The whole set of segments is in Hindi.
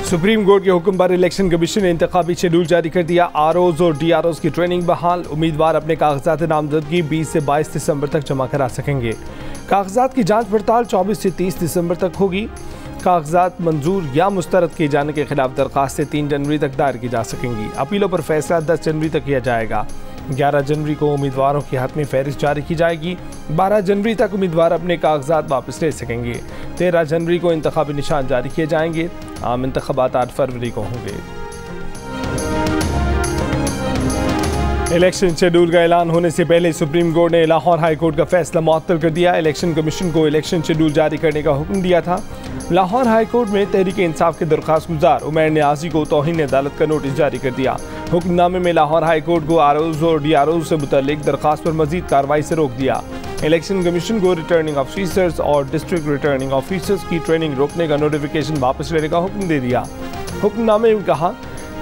सुप्रीम कोर्ट के हुक्म पर इलेक्शन कमीशन ने इंतखाबी शेड्यूल जारी कर दिया। आरओज और डीआरओज की ट्रेनिंग बहाल। उम्मीदवार अपने कागजात नामजदगी 20 से 22 दिसंबर तक जमा करा सकेंगे। कागजात की जांच पड़ताल 24 से 30 दिसंबर तक होगी। कागजात मंजूर या मुस्तरद किए जाने के खिलाफ दरखास्तें 3 जनवरी तक दायर की जा सकेंगी। अपीलों पर फैसला 10 जनवरी तक किया जाएगा। 11 जनवरी को उम्मीदवारों की हाथ में फहरिस्त जारी की जाएगी। 12 जनवरी तक उम्मीदवार अपने कागजात वापस ले सकेंगे। 13 जनवरी को इंतखाबी निशान जारी किए जाएंगे। आम इंतखाबात 8 फरवरी को होंगे। इलेक्शन शेड्यूल का ऐलान होने से पहले सुप्रीम कोर्ट ने लाहौर हाई कोर्ट का फैसला मुअत्तल कर दिया। इलेक्शन कमीशन को इलेक्शन शेड्यूल जारी करने का हुक्म दिया था। लाहौर हाई कोर्ट में तहरीक इंसाफ के दरख्वास्त गुजार उमैर नियाजी को तौहीन अदालत का नोटिस जारी कर दिया। हुक्मनामे में लाहौर हाई कोर्ट को आरओज और डीआरओज से मुतल्लिक दरख्वास्त पर मजीद कार्रवाई से रोक दिया। इलेक्शन कमीशन को रिटर्निंग ऑफिसर्स और डिस्ट्रिक्ट रिटर्निंग ऑफिसर्स की ट्रेनिंग रोकने का नोटिफिकेशन वापस लेने का हुक्म दे दिया। हुक्मनामे में कहा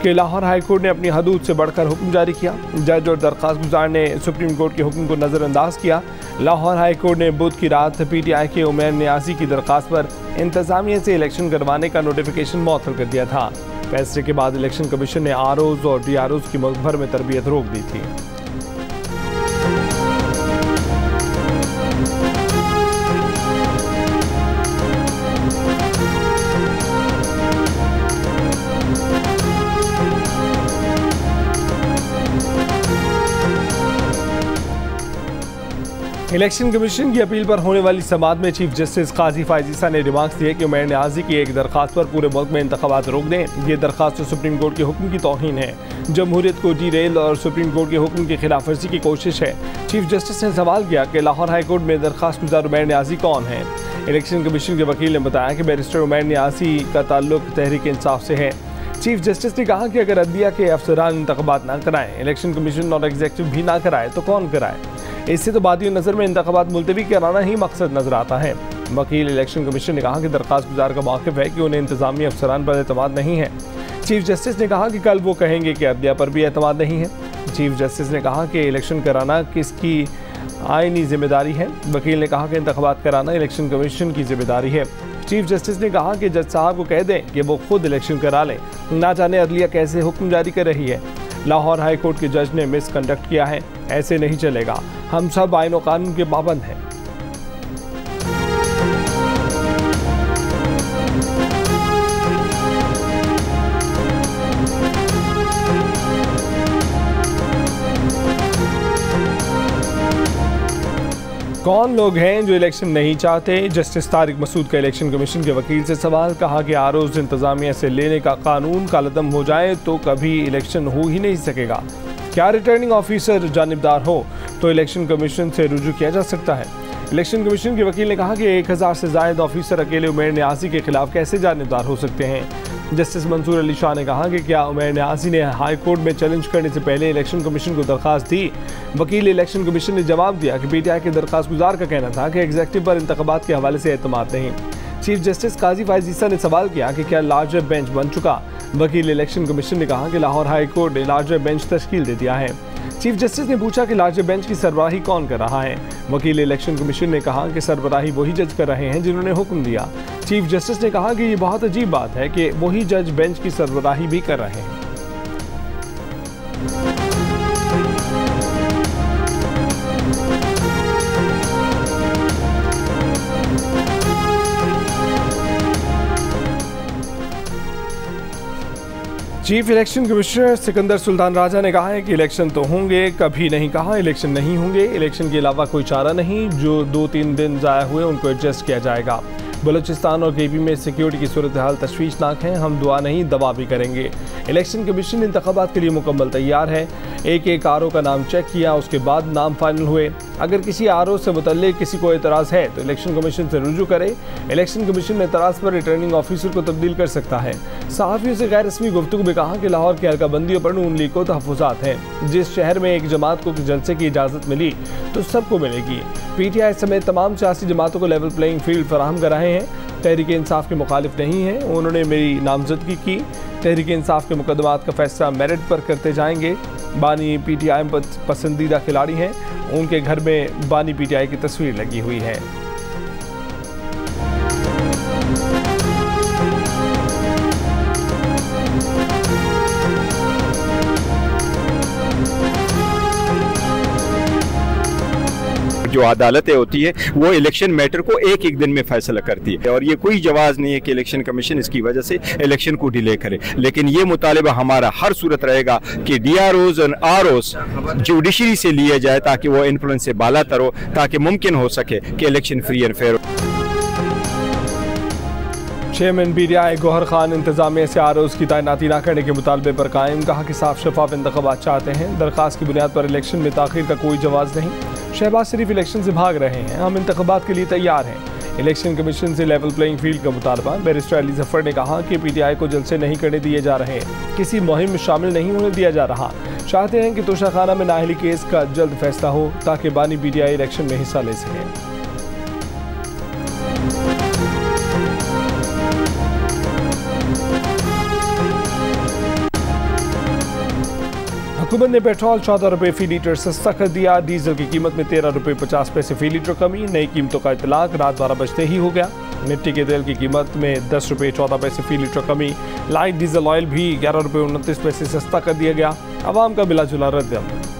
कि लाहौर हाई कोर्ट ने अपनी हदूद से बढ़कर हुक्म जारी किया। जज और दरख्वास्त गुजार ने सुप्रीम कोर्ट के हुक्म को नज़रअंदाज किया। लाहौर हाई कोर्ट ने बुध की रात पीटीआई के उमैर नियाजी की दरख्वास्त पर इंतजामिया से इलेक्शन करवाने का नोटिफिकेशन मुअत्तल कर दिया था। फैसले के बाद इलेक्शन कमीशन ने आरओज और डीआरओज की मुल्क भर में तरबियत रोक दी थी। इलेक्शन कमीशन की अपील पर होने वाली समाअत में चीफ जस्टिस काजी फायजीसा ने रिमार्क्स दिए कि उमैर नियाजी की एक दरखास्त पर पूरे मुल्क में इंतखाबात रोक दें। ये दरखास्त तो सुप्रीम कोर्ट के हुक्म की तौहीन है, जमहूरियत को डीरेल और सुप्रीम कोर्ट के हुक्म की खिलाफ वर्जी की कोशिश है। चीफ जस्टिस ने सवाल किया कि लाहौर हाई कोर्ट में दरखास्त गुजार उमैर नियाजी कौन है। इलेक्शन कमीशन के वकील ने बताया कि बैरिस्टर उमैर नियाजी का ताल्लुक तहरीक इंसाफ से है। चीफ जस्टिस ने कहा कि अगर अदलिया के अफसरान इंतखाबात ना कराएं, इलेक्शन कमीशन और एग्जीक्यूटिव भी ना कराए तो कौन कराए। इससे तो बादियों नज़र में इंतखाबात मुलतवी कराना ही मकसद नजर आता है। वकील इलेक्शन कमीशन ने कहा कि दरखास्त गुजार का मौक़िफ़ है कि उन्हें इंतजामी अफसरान पर एतमाद नहीं है। चीफ जस्टिस ने कहा कि कल वो कहेंगे कि अदलिया पर भी एतमाद नहीं है। चीफ जस्टिस ने कहा कि इलेक्शन कराना किसकी आईनी जिम्मेदारी है। वकील ने कहा कि इंतखाबात कराना इलेक्शन कमीशन की जिम्मेदारी है। चीफ जस्टिस ने कहा कि जज साहब को कह दें कि वो खुद इलेक्शन करा लें, ना जाने अदलिया कैसे हुक्म जारी कर रही है। लाहौर हाई कोर्ट के जज ने मिसकंडक्ट किया है, ऐसे नहीं चलेगा। हम सब आईन और कानून के पाबंद हैं। कौन लोग हैं जो इलेक्शन नहीं चाहते? जस्टिस तारिक मसूद का इलेक्शन कमीशन के वकील से सवाल। कहा कि आरओज इंतजामिया से लेने का कानून कालदम हो जाए तो कभी इलेक्शन हो ही नहीं सकेगा। क्या रिटर्निंग ऑफिसर जानिबदार हो तो इलेक्शन कमीशन से रुजू किया जा सकता है? इलेक्शन कमीशन के वकील ने कहा कि 1000 से ज़ायद ऑफिसर अकेले उमैर नियाजी के खिलाफ कैसे जानिबदार हो सकते हैं। जस्टिस मंसूर अली शाह ने कहा कि क्या उमैर नियाजी ने हाई कोर्ट में चैलेंज करने से पहले इलेक्शन कमीशन को दरखास्त दी। वकील इलेक्शन कमीशन ने जवाब दिया कि पीटीआई के दरखास्त गुजार का कहना था कि एग्जीक्यूटिव पर इंतखाबात के हवाले से एतमाद नहीं। चीफ जस्टिस काजी फायजीसा ने सवाल किया कि क्या लार्जर बेंच बन चुका। वकील इलेक्शन कमीशन ने कहा कि लाहौर हाई कोर्ट ने लार्जर बेंच तश्कील दे दिया है। चीफ जस्टिस ने पूछा कि लार्जर बेंच की सरबराही कौन कर रहा है। वकील इलेक्शन कमीशन ने कहा कि सरबराही वही जज कर रहे हैं जिन्होंने हुक्म दिया। चीफ जस्टिस ने कहा कि ये बहुत अजीब बात है कि वही जज बेंच की सरबराही भी कर रहे हैं। Chief election commissioner Sikandar Sultan Raja ने कहा है कि इलेक्शन तो होंगे, कभी नहीं कहा इलेक्शन नहीं होंगे। इलेक्शन के अलावा कोई चारा नहीं। जो 2-3 दिन ज़ाया हुए उनको एडजस्ट किया जाएगा। बलूचिस्तान और केपी में सिक्योरिटी की सूरत हाल तशवीशनाक है। हम दुआ नहीं दवा भी करेंगे। इलेक्शन कमीशन इंतखाबात के लिए मुकम्मल तैयार है। एक आरओ का नाम चेक किया, उसके बाद नाम फाइनल हुए। अगर किसी आरओ से मुतल्लिक किसी को एतराज़ है तो इलेक्शन कमीशन से रुजू करे। इलेक्शन कमीशन एतराज़ पर रिटर्निंग ऑफिसर को तब्दील कर सकता है। सहाफ़ियों से गैर रस्मी गुफ्तगू में कहा कि लाहौर की हल्काबंदियों पर नून लीग को तहफ़्फ़ुज़ात हैं। जिस शहर में एक जमात को जलसे की इजाज़त मिली तो सबको मिलेगी। पीटीआई समेत तमाम सियासी जमातों को लेवल प्लेइंग फील्ड फराहम कर रहे हैं। तहरीक इंसाफ के मुखालिफ नहीं है। उन्होंने मेरी नामजदगी की। तहरीक इंसाफ के मुकदमात का फैसला मेरिट पर करते जाएंगे। बानी पीटीआई पसंदीदा खिलाड़ी हैं। उनके घर में बानी पीटीआई की तस्वीर लगी हुई है। जो अदालतें होती है वो इलेक्शन मैटर को एक एक दिन में फैसला करती है, और ये कोई जवाज़ नहीं है कि इलेक्शन कमीशन इसकी वजह से इलेक्शन को डिले करे। लेकिन ये मुतालिबा हमारा हर सूरत रहेगा कि DROs और ROs जुडिशरी से लिए जाए ताकि वो इन्फ्लुएंस से बाला तर हो, ताकि मुमकिन हो सके कि इलेक्शन फ्री एंड फेयर हो। चेयरमैन PTI गौहर खान इंतजामिया से ROs की तैनाती न करने के मुतालबे पर कायम, कहा कि साफ शफाफ इंतखाबात चाहते हैं। दरख्वास्त की बुनियाद पर इलेक्शन में ताखीर का कोई जवाज़ नहीं। शहबाज शरीफ इलेक्शन से भाग रहे हैं, हम इंतखाबात के लिए तैयार हैं। इलेक्शन कमीशन से लेवल प्लेइंग फील्ड का मुतालबा। बैरिस्टर अली जफर ने कहा कि PTI को जलसे नहीं करने दिए जा रहे, किसी मुहिम में शामिल नहीं होने दिया जा रहा। चाहते हैं कि तोशाखाना में नाअहली केस का जल्द फैसला हो ताकि बानी PTI इलेक्शन में हिस्सा ले सकें। हुकूमत ने पेट्रोल 14 रुपये फी लीटर सस्ता कर दिया। डीजल की कीमत में 13 रुपये 50 पैसे फी लीटर कमी। नई कीमतों का इतलाक रात 12 बजते ही हो गया। मिट्टी के तेल की कीमत में 10 रुपये 14 पैसे फी लीटर कमी। लाइट डीजल ऑयल भी 11 रुपये 29 पैसे सस्ता कर दिया गया। आवाम का मिला जुला रद्द अमल।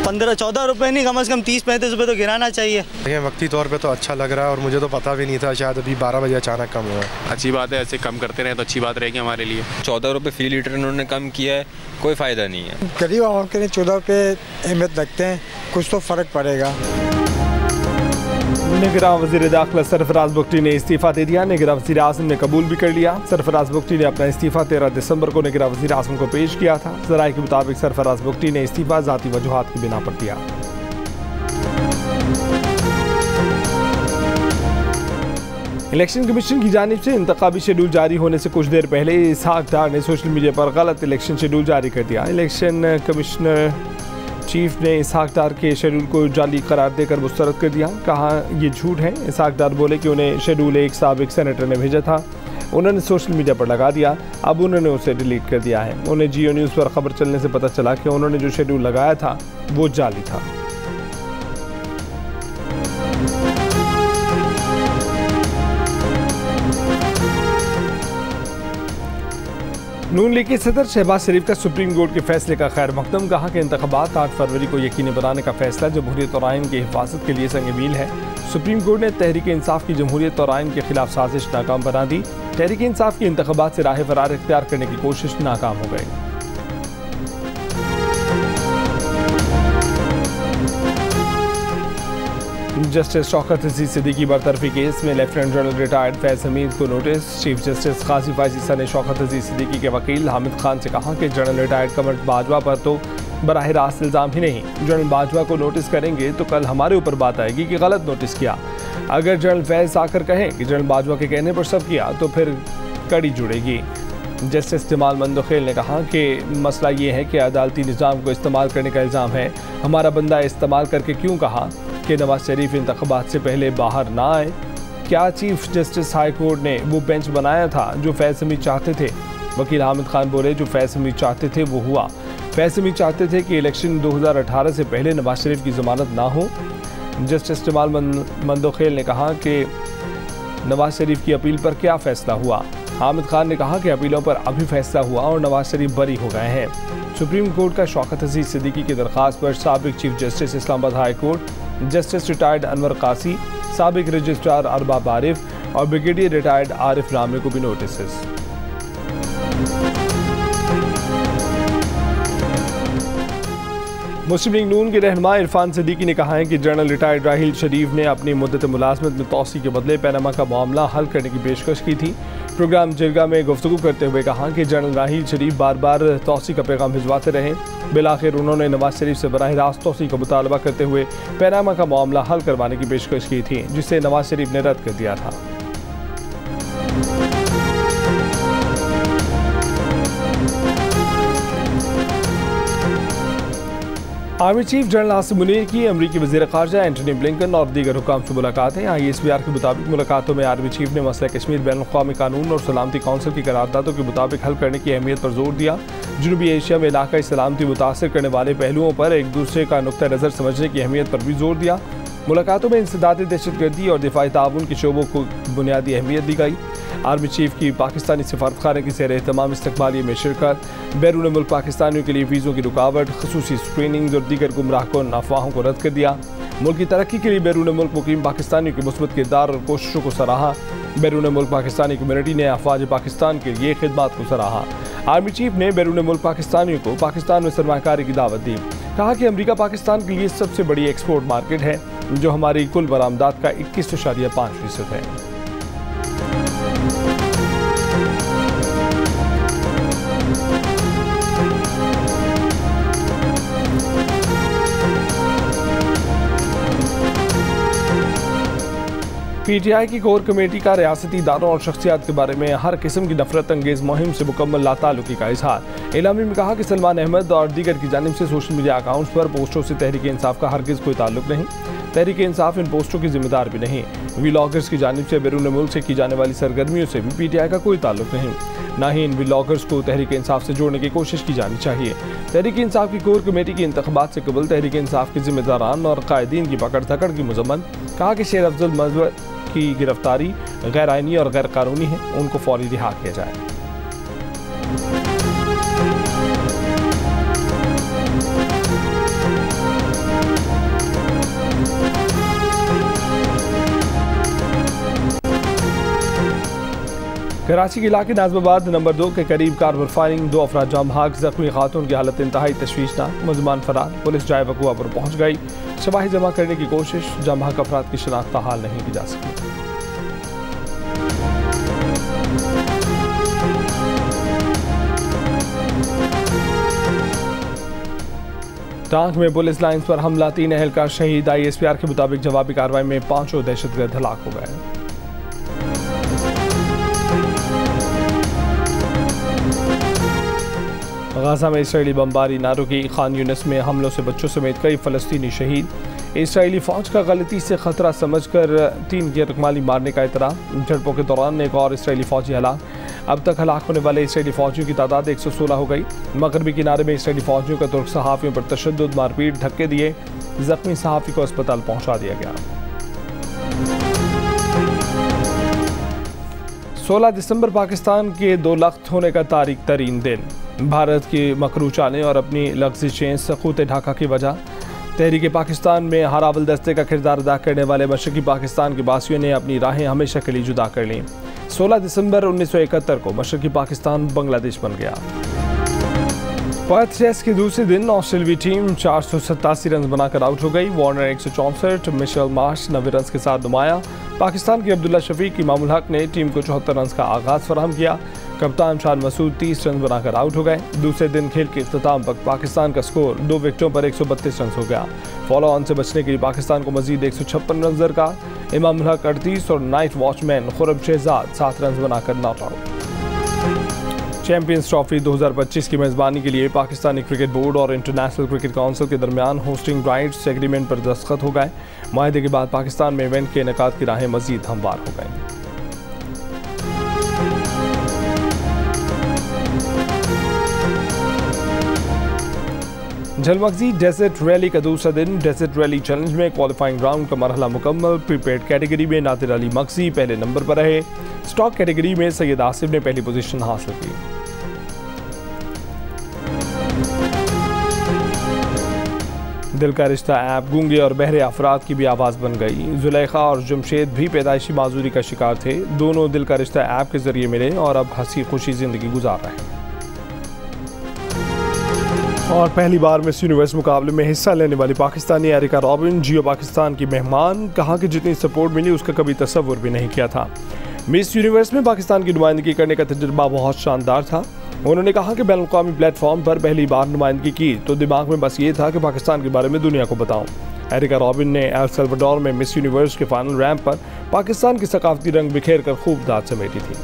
15-14 रुपये नहीं, कम से कम 30-35 रुपये तो गिराना चाहिए। देखिए वक्ती तौर पे तो अच्छा लग रहा है, और मुझे तो पता भी नहीं था, शायद अभी 12 बजे अचानक कम हुआ। अच्छी बात है, ऐसे कम करते रहे तो अच्छी बात रहेगी हमारे लिए। 14 रुपये फी लीटर उन्होंने कम किया है, कोई फ़ायदा नहीं है। गरीब आवाम के लिए 14 रुपये अहमियत रखते हैं, कुछ तो फ़र्क पड़ेगा। निगरान वज़ीर दाखिला सरफराज बुगटी ने इस्तीफ़ा दे दिया। निगरान वज़ीर आज़म ने कबूल भी कर लिया। सरफराज बुगटी ने अपना इस्तीफ़ा 13 दिसंबर को निगरान वज़ीर आज़म को पेश किया था। ज़राए के मुताबिक सरफराज बुगटी ने इस्तीफ़ा ज़ाती वजूहात की बिना पर दिया। इलेक्शन कमीशन की जानिब से इंतखाबी शेड्यूल जारी होने से कुछ देर पहले इसहाक डार ने सोशल मीडिया पर गलत इलेक्शन शेड्यूल जारी कर दिया। इलेक्शन कमिश्नर चीफ ने इसहाक डार के शेड्यूल को जाली करार देकर मुस्तरद कर दिया। कहा ये झूठ है। इसहाक डार बोले कि उन्हें शेड्यूल एक साबिक सेनेटर ने भेजा था, उन्होंने सोशल मीडिया पर लगा दिया, अब उन्होंने उसे डिलीट कर दिया है। उन्हें जियो न्यूज़ पर खबर चलने से पता चला कि उन्होंने जो शेड्यूल लगाया था वो जाली था। नून लीग के सदर शहबाज शरीफ का सुप्रीम कोर्ट के फैसले का खैर मकदम। कहा कि इंतखाबात 8 फरवरी को यकीनी बनाने का फैसला जमहूरियत और आइन की हिफाजत के लिए संग मील है। सुप्रीम कोर्ट ने तहरीक इंसाफ की जमहूरियत और आइन के खिलाफ साजिश नाकाम बना दी। तहरीक इंसाफ की इंतखाबात से राह फरार इख्तियार करने की कोशिश नाकाम हो गई। जस्टिस शौकत अजीज सिद्दीकी बरतरफी केस में lieutenant general retired Faiz Hamid को नोटिस। चीफ जस्टिस काजी फायजीसा ने शौकत अजीज सिद्दीकी के वकील हामिद खान से कहा कि जनरल रिटायर्ड कमर बाजवा पर तो बराह रास्त इल्ज़ाम ही नहीं, जनरल बाजवा को नोटिस करेंगे तो कल हमारे ऊपर बात आएगी कि गलत नोटिस किया। अगर जनरल फैज आकर कहें कि जनरल बाजवा के कहने पर सब किया तो फिर कड़ी जुड़ेगी। जस्टिस जमाल मंदोखेल ने कहा कि मसला ये है कि अदालती निज़ाम को इस्तेमाल करने का इल्ज़ाम है। हमारा बंदा इस्तेमाल करके क्यों कहा कि नवाज शरीफ इंतखाबात से पहले बाहर ना आए? क्या चीफ जस्टिस हाई कोर्ट ने वो बेंच बनाया था जो फैज हमीद चाहते थे? वकील हामिद खान बोले जो फैज हमीद चाहते थे वो हुआ। फैज हमीद चाहते थे कि इलेक्शन 2018 से पहले नवाज शरीफ की ज़मानत ना हो। जस्टिस जमाल मंदोखेल ने कहा कि नवाज शरीफ की अपील पर क्या फ़ैसला हुआ? हामिद खान ने कहा कि अपीलों पर अभी फैसला हुआ और नवाज शरीफ बरी हो गए हैं। सुप्रीम कोर्ट का शौकत अजीज सिद्दीकी की दरख्वास्त पर साबिक chief justice Islamabad high court, justice retired Anwar कासी, साबिक रजिस्ट्रार अरबाब आरिफ और ब्रिगेडियर रिटायर्ड आरिफ रामे को भी नोटिस। मुस्लिम लीग नून के रहनुमा इरफान सिद्दीकी ने कहा है कि जनरल रिटायर्ड राहिल शरीफ ने अपनी मुद्दत मुलाजमत में तोसी के बदले पैनामा का मामला हल करने की पेशकश की थी। प्रोग्राम जिरगा में गुफ्तगू करते हुए कहा कि जनरल राहिल शरीफ बार बार तोसी का पैगाम भिजवाते रहे। बिलाखिर उन्होंने नवाज शरीफ से बराह रास्त तोसी का मुतालबा करते हुए पैनामा का मामला हल करवाने की पेशकश की थी, जिसे नवाज शरीफ ने रद्द कर दिया था। Army chief general Asim Munir की अमरीकी वज़ीर ख़ारजा एंटनी ब्लिंकन और दीगर हुकाम से मुलाकातें। ISBR के मुताबिक मुलाकातों में आर्मी चीफ ने मसला कश्मीर बैनुल-अक़वामी कानून और सलामती कौंसिल की करारदादों के मुताबिक हल करने की अहमियत पर जोर दिया। जनूबी एशिया में इलाकाई सलामती मुतासर करने वाले पहलुओं पर एक दूसरे का नुक्ता नज़र समझने की अहमियत पर भी जोर दिया। मुलाकातों में इंसदाद दहशतगर्दी और दिफाई ताउन के शोबों को बुनियादी अहमियत दी गई। आर्मी चीफ की पाकिस्तानी सफारतखाने की सैर तमाम इस्तकबालिया में शिरकत, बैरून मुल्क पाकिस्तानियों के लिए वीज़ों की रुकावट, खसूसी स्क्रीनिंग और दीगर गुमराहकुन अफवाहों को रद्द कर दिया। मुल्क की तरक्की के लिए बैरून मुल्क मुकीम पाकिस्तानियों के मुस्बत किरदार और कोशिशों को सराहा। बैरून मुल्क पाकिस्तानी कम्युनिटी ने अफवाज पाकिस्तान के लिए खिदमात को सराहा। आर्मी चीफ ने बैरून मुल्क पाकिस्तानियों को पाकिस्तान में सरमाकारी की दावत दी। कहा कि अमेरिका पाकिस्तान के लिए सबसे बड़ी एक्सपोर्ट मार्केट है, जो हमारी कुल बरामदात का 21.5% है। PTI की कोर कमेटी का रियासती इदारों और शख्सियात के बारे में हर किस्म की नफरत अंगेज मुहिम से मुकम्मल लाताल्लुकी का इजहार। एलामी में कहा कि सलमान अहमद और दीगर की जानिब से सोशल मीडिया अकाउंट्स पर पोस्टों से तहरीक इंसाफ का हरगिज़ कोई ताल्लुक नहीं। तहरीक इंसाफ इन पोस्टों की जिम्मेदार भी नहीं। व्लॉगर्स की जानिब से बैरून मुल्क से की जाने वाली सरगर्मियों से भी PTI का कोई ताल्लुक नहीं। ना ही इन व्लॉगर्स को तहरीक इंसाफ से जोड़ने की कोशिश की जानी चाहिए। तहरीक इंसाफ की कोर कमेटी की इंतखाबात से कबल तहरीक इंसाफ के जिम्मेदारान और कायदीन की पकड़ धकड़ की मजम्मत। कहा कि शेर अफजल मजहर की गिरफ्तारी गैर आइनी और गैर कानूनी है, उनको फौरी रिहा किया जाए। कराची के इलाके नाजमाबाद नंबर 2 के करीब कार फायरिंग, 2 अफराद जाम भाग, जख्मी खातून की हालत इंतहाई तशवीशनाक, मुलजमान फरार। पुलिस जाए वक़ुआ पर पहुंच गई। शवाहिद जमा करने की कोशिश, जाम भाग अफराद की शनाख्त हाल नहीं की जा सकी। टांग में पुलिस लाइन्स पर हमला, 3 एहलकार शहीद। ISPR के मुताबिक जवाबी कार्रवाई में 5 दहशतगर्द हलाक हो गए। गाजा में इसराइली बमबारी ना रुकी, खान यूनिस में हमलों से बच्चों समेत कई फ़लस्तीनी शहीद। इसराइली फ़ौज का गलती से ख़तरा समझकर 3 गैरकमाली मारने का इतराफ़। झड़पों के दौरान एक और इसराइली फ़ौजी हलाक। अब तक हलाक होने वाले इसराइली फ़ौजियों की तादाद 116 हो गई। मगरबी किनारे में इसराइली फ़ौजियों का तुर्क सहाफ़ियों पर तशद्दुद, मारपीट, धक्के दिए, ज़ख्मी सहाफ़ी को अस्पताल पहुँचा दिया गया। 16 दिसंबर पाकिस्तान के 2 लख्त होने का तारीख तरीन दिन। भारत के मकरू चाले और अपनी लफ्ज़ी सकूत ढाका की वजह। तहरीक पाकिस्तान में हरावल दस्ते का किरदार अदा करने वाले मशरक़ी पाकिस्तान के बासियों ने अपनी राहें हमेशा के लिए जुदा कर लीं। 16 दिसंबर 1971 को मशरक़ी पाकिस्तान बांग्लादेश बन गया। पर्थ टेस्ट के दूसरे दिन ऑस्ट्रेलियाई टीम 487 रन बनाकर आउट हो गई। वार्नर 164, मिशेल मार्श 90 रन के साथ नुमाया। पाकिस्तान के अब्दुल्ला शफीक, इमामुल हक ने टीम को 74 रन का आगाज़ फराहम किया। कप्तान शान मसूद 30 रन बनाकर आउट हो गए। दूसरे दिन खेल के इख्तिताम पर पाकिस्तान का स्कोर 2 विकेटों पर 132 रन हो गया। फॉलो ऑन से बचने के लिए पाकिस्तान को मजीद 156 रन दरकार। इमामुल हक 38 और night watchman Khurram Shahzad 7 run बनाकर नॉट आउट। चैंपियंस ट्रॉफी 2025 की मेज़बानी के लिए पाकिस्तानी क्रिकेट बोर्ड और इंटरनेशनल क्रिकेट काउंसिल के दरमियान होस्टिंग राइट्स एग्रीमेंट पर दस्तखत हो गए। माहदे के बाद पाकिस्तान में इवेंट के इनेकाद की राहें मजीद हमवार हो गई। झलमगजी डेजर्ट रैली का दूसरा दिन। डेजर्ट रैली चैलेंज में क्वालिफाइंग राउंड का मरहला मुकम्मल। प्रीपेड कैटेगरी में नादिर अली मगजी पहले नंबर पर रहे। स्टॉक कैटेगरी में सैयद आसिफ ने पहली पोजीशन हासिल की। दिल का रिश्ता ऐप गूंगे और बहरे अफराद की भी आवाज़ बन गई। जुलेखा और जमशेद भी पैदाइशी माजूरी का शिकार थे। दोनों दिल का रिश्ता ऐप के जरिए मिले और अब हंसी खुशी जिंदगी गुजार रहे हैं। और पहली बार मिस यूनिवर्स मुकाबले में हिस्सा लेने वाली पाकिस्तानी एरिका रॉबिन जियो पाकिस्तान की मेहमान। कहा कि जितनी सपोर्ट मिली उसका कभी तसव्वुर भी नहीं किया था। मिस यूनिवर्स में पाकिस्तान की नुमाइंदगी करने का तजुर्बा बहुत शानदार था। उन्होंने कहा कि बैनुल-अक़वामी प्लेटफॉर्म पर पहली बार नुमाइंदगी की तो दिमाग में बस ये था कि पाकिस्तान के बारे में दुनिया को बताऊं। एरिका रॉबिन ने एल सल्वाडोर में मिस यूनिवर्स के फाइनल रैंप पर पाकिस्तान की सकाफती रंग बिखेर कर खूब दाद समेटी थी।